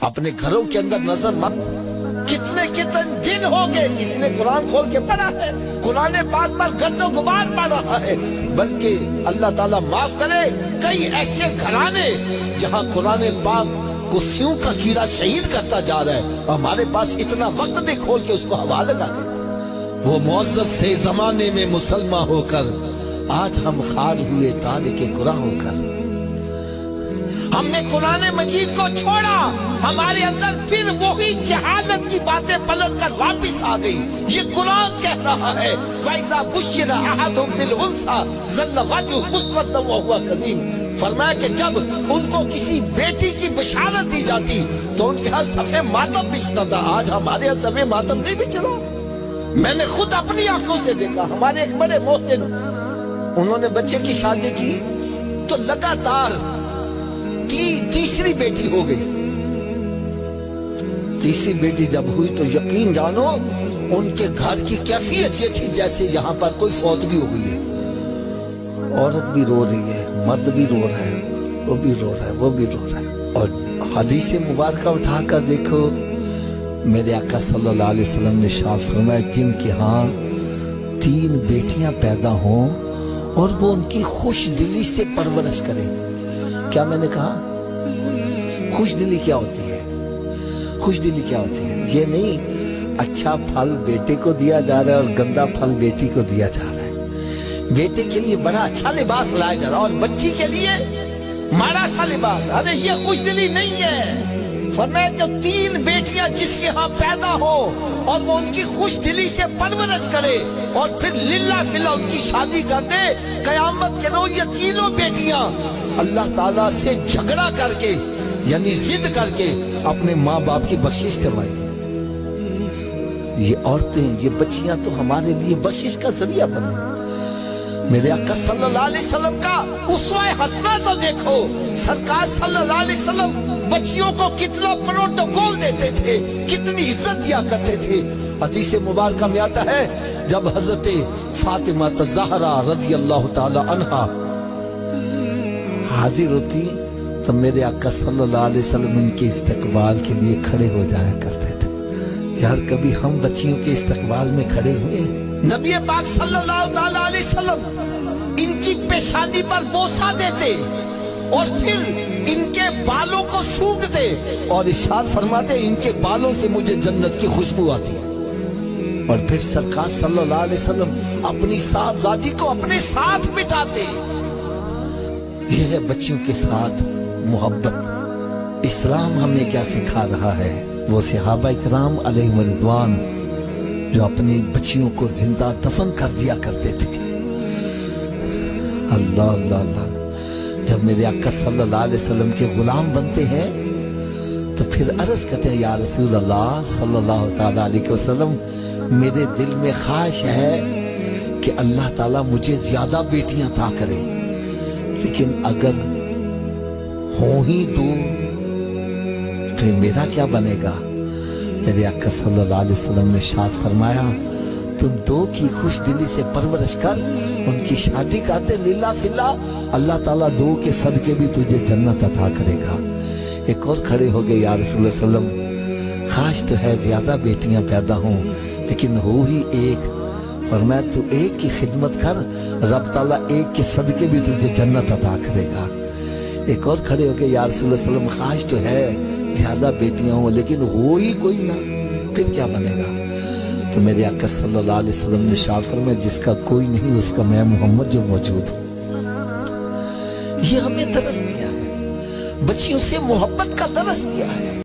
اپنے گھروں کے اندر نظر مت. کتنے دن ہو گئے کسی نے قرآن کھول کے پڑھا ہے؟ قرآن پاک پر گرد و غبار پڑ رہا ہے. بلکہ اللہ تعالیٰ معاف کرے، کئی ایسے گھرانے جہاں قرآن پاک کو سیوں کا کیڑا شہید کرتا جا رہا ہے، ہمارے پاس اتنا وقت نہیں کھول کے اس کو ہوا لگا دے. وہ معزز تھے زمانے میں مسلمان ہو کر، آج ہم خار ہوئے تارک قرآن ہو کر. ہم نے قرآن مجید کو چھوڑا، ہمارے اندر پھر وہی جہالت کی باتیں پلٹ کر واپس آ گئی. یہ قرآن کہہ رہا ہے فَإِذَا بُشِّرَ أَحَدُهُم بِالْأُنثَىٰ ظَلَّ وَجْهُهُ مُسْوَدًّا وَهُوَ كَظِيمٌ. فرمایا کہ جب ان کو کسی بیٹی کی بشارت دی جاتی تو ان کے ہاں صفِ ماتم بچھتا تھا. آج ہمارے ہاں صفِ ماتم نہیں بچھ رہا. میں نے خود اپنی آنکھوں سے دیکھا. ہمارے ایک بڑے محسن، انہوں نے بچے کی شادی کی تو لگاتار تیسری بیٹی ہو گئی. تیسری بیٹی جب ہوئی تو یقین جانو ان کے گھر کی کیفیت یہ تھی جیسے یہاں پر کوئی فوتگی ہو گئی ہے. عورت بھی رو رہی ہے، مرد بھی رو رہا ہے، وہ بھی رو رہا ہے، وہ بھی رو رہا ہے. اور حدیث مبارکہ اٹھا کر دیکھو، میرے آقا صلی اللہ علیہ وسلم نے ارشاد فرمایا جن کے ہاں 3 بیٹیاں پیدا ہوں اور وہ ان کی خوش دلی سے پرورش کرے. کیا میں نے کہا؟ خوش دلی کیا ہوتی ہے؟ خوش دلی کیا ہوتی ہے؟ یہ نہیں اچھا پھل بیٹے کو دیا جا رہا ہے اور گندا پھل بیٹی کو دیا جا رہا ہے. بیٹے کے لیے بڑا اچھا لباس لایا جا رہا ہے اور بچی کے لیے ماڑا سا لباس. ارے یہ خوش دلی نہیں ہے. فرمایا جو 3 بیٹیاں جس کے ہاں پیدا ہو اور وہ ان کی خوش دلی سے پرورش کرے اور پھر للہ فی اللہ ان کی شادی کر دے، قیامت کے روز یہ تینوں بیٹیاں اللہ تعالیٰ سے جھگڑا کر کے یعنی ضد کر کے اپنے ماں باپ کی بخشش کروائیں. یہ عورتیں، یہ بچیاں تو ہمارے لیے بخشش کا ذریعہ بنے. میرے آقا صلی اللہ علیہ وسلم کا اسوہ حسنہ تو دیکھو. سرکار صلی اللہ علیہ وسلم بچیوں کو کتنا پروٹوکول دیتے تھے، کتنی عزت دیا کرتے تھے. حدیث مبارکہ میں آتا ہے جب حضرت فاطمہ الزہرا رضی اللہ تعالی عنہا حاضر ہوتی تو میرے آقا صلی اللہ علیہ وسلم ان کے استقبال کے لیے کھڑے ہو جایا کرتے تھے. یار کبھی ہم بچیوں کے استقبال میں کھڑے ہوئے؟ نبی پاک صلی اللہ علیہ وسلم ان کی پیشانی پر بوسہ دیتے اور پھر ان کے بالوں کو سونگھتے اور ارشاد فرماتے ان کے بالوں سے مجھے جنت کی خوشبو آتی. اور پھر سرکار صلی اللہ علیہ وسلم اپنی صاحبزادی کو اپنے ساتھ بٹھاتے. یہ ہے بچیوں کے ساتھ محبت. اسلام ہمیں کیا سکھا رہا ہے؟ وہ صحابہ اکرام علیہم رضوان جو اپنی بچیوں کو زندہ دفن کر دیا کرتے تھے. اللہ اللہ اللہ. جب میرے آقا صلی اللہ علیہ وسلم کے غلام بنتے ہیں تو پھر عرض کرتے ہیں یا رسول اللہ صلی اللہ تعالیٰ علیہ وسلم میرے دل میں خواہش ہے کہ اللہ تعالیٰ مجھے زیادہ بیٹیاں عطا کرے، لیکن اگر ہوں ہی 2 پھر میرا کیا بنے گا؟ میرے آقا صلی اللہ علیہ وسلم نے ارشاد فرمایا تم 2 کی خوش دلی سے پرورش کر، ان کی شادی کرتے للہ فی اللہ، اللہ تعالیٰ 2 کے صدقے بھی تجھے جنت عطا کرے گا. ایک اور کھڑے ہو گئے یا رسول اللہ صلی اللہ علیہ وسلم خواہش تو ہے زیادہ بیٹیاں پیدا ہوں لیکن ہو ہی 1، اور میں تو 1 کی خدمت کر، رب تعالیٰ 1 کے صدقے بھی تجھے جنت عطا کرے گا. ایک اور کھڑے ہو گئے یا رسول اللہ صلی اللہ علیہ وسلم خواہش تو ہے زیادہ بیٹیاں ہوں لیکن ہو ہی کوئی نہ، پھر کیا بنے گا؟ تو میرے آقا صلی اللہ علیہ وسلم نے ارشاد فرمایا جس کا کوئی نہیں اس کا میں محمد جو موجود ہوں. یہ ہمیں درس دیا ہے، بچیوں سے محبت کا درس دیا ہے.